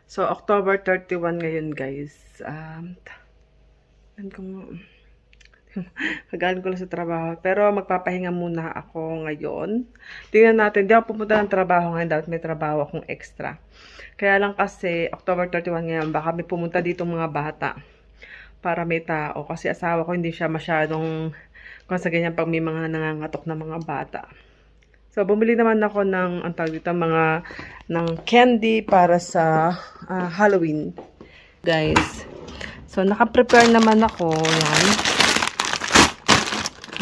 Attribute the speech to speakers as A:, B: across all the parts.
A: So, October 31 ngayon, guys. Kagaling ko lang sa trabaho. Pero magpapahinga muna ako ngayon. Tingnan natin. Di ako pupunta ng trabaho ngayon. Dapat may trabaho akong extra. Kaya lang kasi, October 31 ngayon, baka may pumunta dito mga bata. Para may tao. Kasi asawa ko hindi siya masyadong kung sa ganyan pag may mga nangangatok na mga bata. So, bumili naman ako ng, ang tawag dito, ng candy para sa Halloween. Guys. So, naka-prepare naman ako. Yan.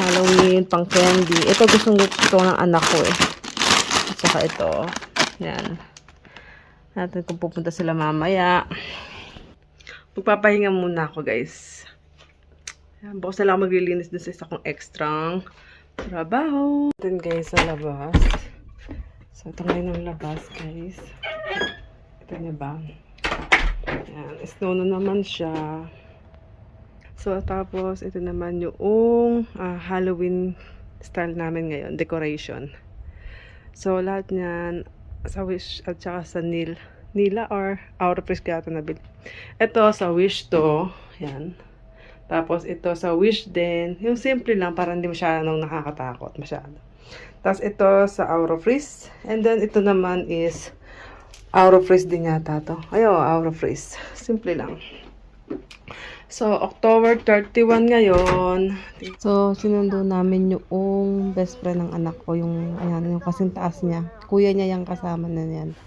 A: Halloween, pang candy. Ito gustong gusto ng anak ko eh. At saka ito. Yan. Natin kung pupunta sila mamaya. Magpapahinga muna ako, guys. Yan. Bukas na lang maglilinis dun sa isa kong extra trabaho. Ito guys, sa labas. So, ito ngayon ang labas, guys. Ito niya ba? Ayan. Snow na naman siya. So, tapos, ito naman yung Halloween style namin ngayon. Decoration. So, lahat niyan sa Wish at saka sa Nila or Aurafresh kaya ito nabili. Ito sa Wish to. Ayan. Tapos, ito sa Wish din. Yung simple lang, para hindi masyadong nakakatakot. Masyado. Tapos, ito sa Aurafresh. And then, ito naman is Aurafresh din yata to. Ayo, Aurafresh. Simple lang. So, October 31 ngayon. So, sinundo namin yung best friend ng anak ko. Yung kasing taas niya. Kuya niya yung kasama na yan.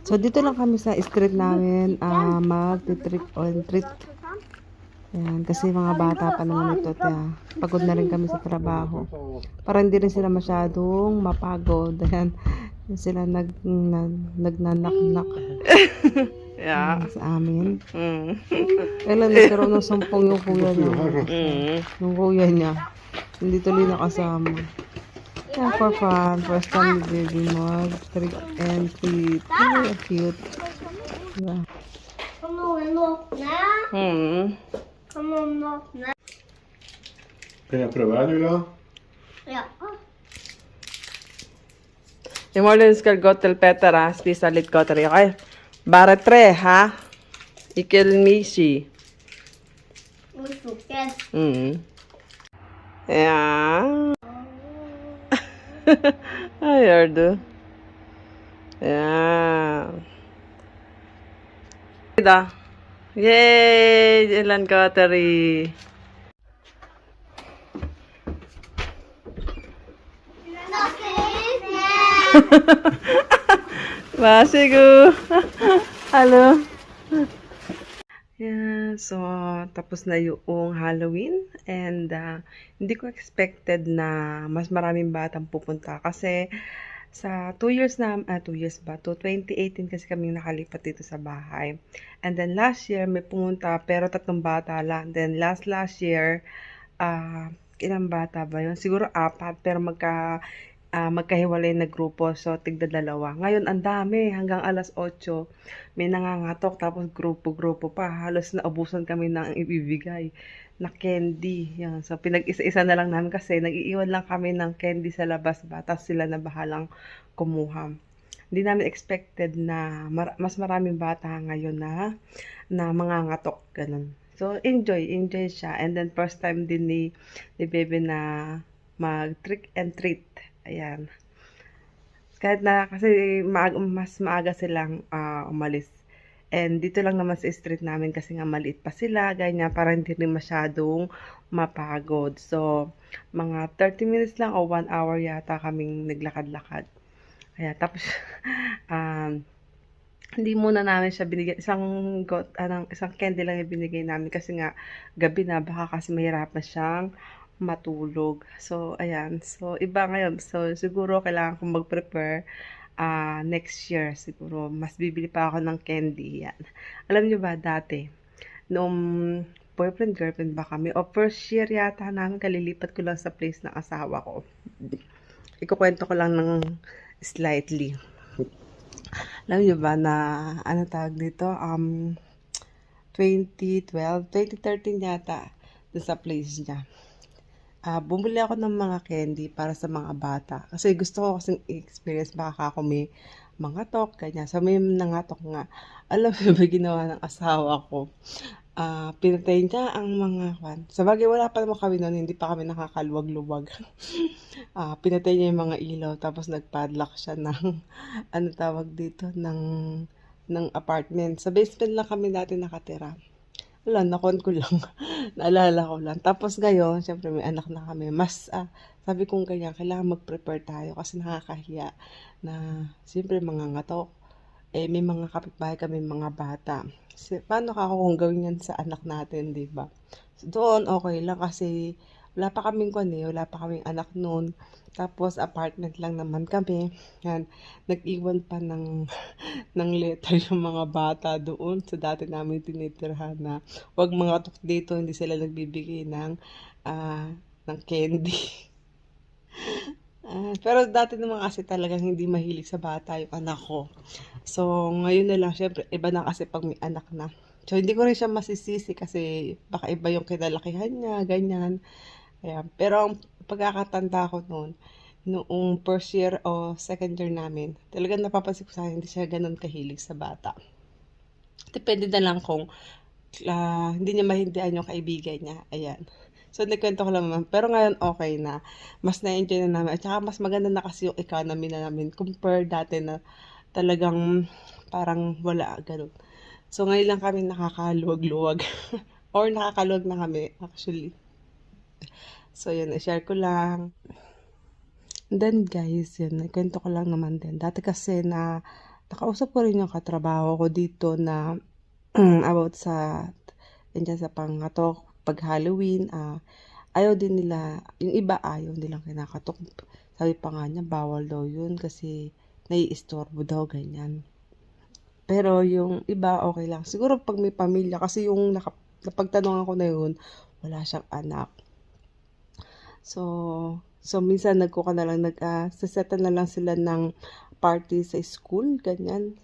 A: So, dito lang kami sa street namin. Mag-trip on treat. Ayan, kasi mga bata pa naman ito. Pagod na rin kami sa trabaho. Para hindi rin sila masyadong mapagod. Ayan, sila nagnanak-nak. Yeah. Sa amin. Kailan nagkaroon ng sumpong yung kuya niya. Yung kuya niya. Hindi tuloy nakasama. Yeah, for fun. First time ni baby mag-trick and treat. Very cute. Yeah.
B: Kan jag pröva nu då?
C: Ja.
A: Imorgon ska gå till Petra, spisa lite godteri, okej? Bara 3, ha? Ikil misi.
C: Och socker.
A: Ja. Vad gör du? Ja. Ida. Yay! Ilan godteri. Masigo. Halo. Yeah, so tapos na yung Halloween and hindi ko expected na mas maraming batang pupunta kasi sa 2 years na 2 years ba to 2018 kasi kaming nakalipat dito sa bahay. And then last year may pumunta pero 3 bata lang. Then last year ilang bata ba yun? Siguro 4 pero magkahiwalay na grupo. So, tigda 2. Ngayon, ang dami. Hanggang alas 8. May nangangatok. Tapos, grupo-grupo pa. Halos naubusan kami ng ibibigay na candy. Yan. So, pinag-isa-isa na lang namin kasi nag-iiwan lang kami ng candy sa labas ba. Tapos, sila na bahalang kumuha. Hindi namin expected na mas maraming bata ngayon na mangangatok. Ganun. So, enjoy siya. And then, first time din ni baby na mag-trick and treat. Ayan. Kahit na kasi mas maaga silang umalis. And dito lang naman sa street namin kasi nga maliit pa sila. Ganyan, para hindi rin masyadong mapagod. So, mga 30 minutes lang o 1 hour yata kaming naglakad-lakad. Ayan, tapos, hindi muna namin siya binigyan. Isang candy lang yung binigay namin kasi nga gabi na baka kasi mahirapan siyang matulog. So, ayan. So, iba ngayon. So, siguro kailangan kong mag-prepare next year. Siguro, mas bibili pa ako ng candy. Yan. Alam nyo ba, dati, noong boyfriend, girlfriend ba kami, o first year yata namin, kalilipat ko lang sa place ng asawa ko. Ikukwento ko lang ng slightly. Alam nyo ba na, ano tawag dito, 2013 yata, dun sa place niya. Bumili ako ng mga candy para sa mga bata. Kasi gusto ko kasing experience baka ako may mangatok, ganyan. So, may nangatok nga. Alam mo ba ginawa ng asawa ko? Pinatay niya ang mga kwan. Sabagay, wala pa naman kami noon, hindi pa kami nakakaluwag-luwag. Pinatay niya yung mga ilaw, tapos nagpadlock siya ng, ano tawag dito, ng apartment. Sa basement lang kami dati nakatira. Wala, nakon ko lang. Naalala ko lang. Tapos ngayon, syempre may anak na kami. Sabi kong ganyan, kailangan mag-prepare tayo kasi nakakahiya na, syempre mga ngatok. May mga kapitbahay kami, mga bata. Paano ka kung gawin yan sa anak natin, di ba? So, doon, okay lang kasi wala pa kaming wala pa kaming anak noon. Tapos, apartment lang naman kami. Yan, nag-iwan pa ng letter yung mga bata doon sa dati namin tinitirhan na wag mga tok dito, hindi sila nagbibigay ng candy. Pero dati naman kasi talagang hindi mahilig sa bata yung anak ko. So, ngayon na lang, syempre, iba na kasi pag may anak na. So, hindi ko rin siya masisisi kasi baka iba yung kinalakihan niya, ganyan. Ayan. Pero ang pagkakatanda ko noong first year o second year namin, talagang napapansin ko sa akin, hindi siya ganun kahilig sa bata. Depende na lang kung hindi niya mahindihan yung kaibigan niya. Ayan. So, nagkwento ko lang naman. Pero ngayon, okay na. Mas na-enjoy na namin. At saka, mas maganda na kasi yung economy na namin compare dati na talagang parang wala, ganun. So, ngayon lang kami nakakaluwag-luwag. Or nakakaluwag na kami, actually. So, yun, i-share ko lang. And then, guys, yun, nagkwento ko lang naman din. Dati kasi nakausap ko rin yung katrabaho ko dito na about sa pangatok, pag Halloween, ayaw din nila, yung iba ayaw nilang kinakatok. Sabi pa nga niya, bawal daw yun kasi naiistorbo daw, ganyan. Pero yung iba, okay lang. Siguro pag may pamilya, kasi yung napagtanong ako na yun, wala siyang anak. So minsan nagkuka na lang, saseta na lang sila ng party sa school, ganyan.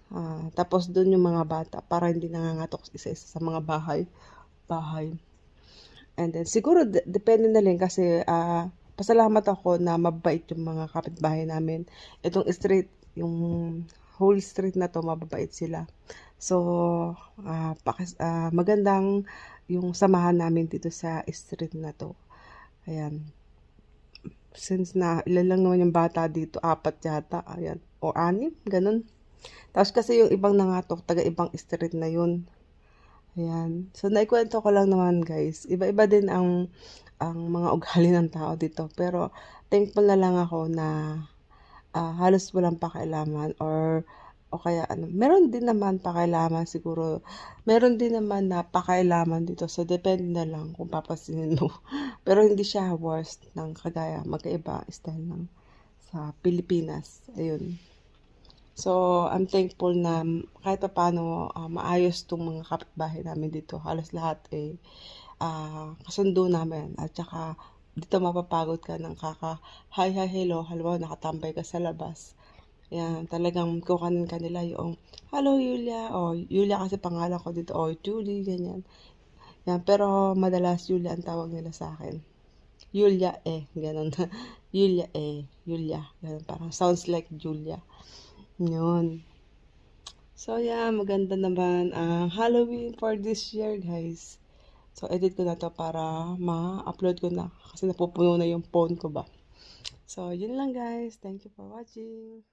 A: Tapos doon yung mga bata, para hindi nangangatok isa-isa sa mga bahay. And then, siguro, depende na rin kasi, pasalamat ako na mabait yung mga kapitbahay namin. Itong street, yung whole street na to, mababait sila. So, magandang yung samahan namin dito sa street na to. Ayan. Since na ilan lang naman yung bata dito, 4 yata, ayan, o 6, ganun. Tapos kasi yung ibang nangatok, taga ibang street na yun. Ayan. So, naikwento ko lang naman, guys. Iba-iba din ang mga ugali ng tao dito. Pero, thankful na lang ako na halos walang pakialaman o kaya meron din naman pakialaman siguro. Meron din naman na pakialaman dito. So, depende na lang kung papasinin mo. Pero, hindi siya worst ng kagaya. Magkaiba style ng sa Pilipinas. Ayun. So, I'm thankful na kahit pa paano maayos tong mga kapitbahay namin dito. Halos lahat kasundo namin. At saka, dito mapapagod ka ng hi, hello. Halimbawa, nakatambay ka sa labas. Yan, talagang kukanin ka nila yung, hello, Yulia. O, Yulia kasi pangalan ko dito. O, Julie, ganyan. Yan, pero madalas Yulia ang tawag nila sa akin. Yulia, ganun. Yulia. Ganun, parang sounds like Julia. Yun. So, yeah, maganda naman ang Halloween for this year, guys. So, edit ko na to para ma-upload ko na kasi napupuno na yung phone ko ba. So, yun lang, guys. Thank you for watching.